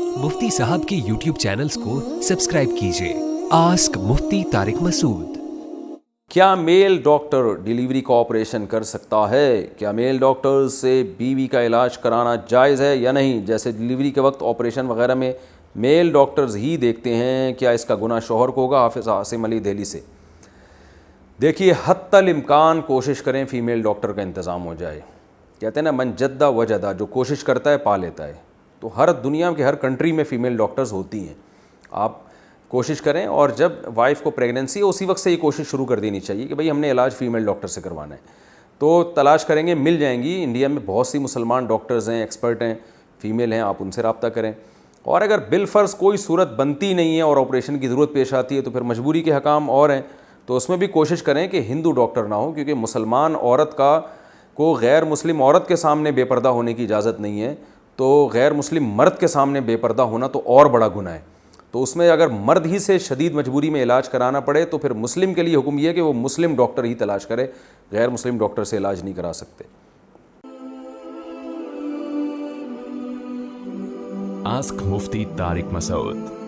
मुफ्ती साहब के YouTube channels को सब्सक्राइब कीजिए। आस्क मुफ्ती तारिक मसूद। क्या मेल डॉक्टर डिलीवरी का ऑपरेशन कर सकता है? क्या मेल डॉक्टर से बीवी का इलाज कराना जायज़ है या नहीं? जैसे डिलीवरी के वक्त ऑपरेशन वगैरह में मेल डॉक्टर्स ही देखते हैं, क्या इसका गुनाह शौहर को होगा? हाफिज़ आसिम अली दिल्ली से। देखिए, हत्तल इम्कान कोशिश करें फीमेल डॉक्टर का इंतज़ाम हो जाए। कहते हैं ना, मन जद्दा वजदा, जो कोशिश करता है पा लेता है। तो हर दुनिया के हर कंट्री में फ़ीमेल डॉक्टर्स होती हैं। आप कोशिश करें, और जब वाइफ को प्रेगनेंसी है उसी वक्त से ये कोशिश शुरू कर देनी चाहिए कि भाई हमने इलाज फ़ीमेल डॉक्टर से करवाना है। तो तलाश करेंगे, मिल जाएंगी। इंडिया में बहुत सी मुसलमान डॉक्टर्स हैं, एक्सपर्ट हैं, फ़ीमेल हैं, आप उनसे रब्ता करें। और अगर बिलफ़र्ज़ कोई सूरत बनती नहीं है और ऑपरेशन की ज़रूरत पेश आती है तो फिर मजबूरी के हकाम और हैं, तो उसमें भी कोशिश करें कि हिंदू डॉक्टर ना हो, क्योंकि मुसलमान औरत को गैर मुस्लिम औरत के सामने बेपर्दा होने की इजाज़त नहीं है। तो गैर मुस्लिम मर्द के सामने बेपर्दा होना तो और बड़ा गुनाह है। तो उसमें अगर मर्द ही से शदीद मजबूरी में इलाज कराना पड़े तो फिर मुस्लिम के लिए हुक्म यह है कि वो मुस्लिम डॉक्टर ही तलाश करे, गैर मुस्लिम डॉक्टर से इलाज नहीं करा सकते। आस्क मुफ्ती तारिक मसूद।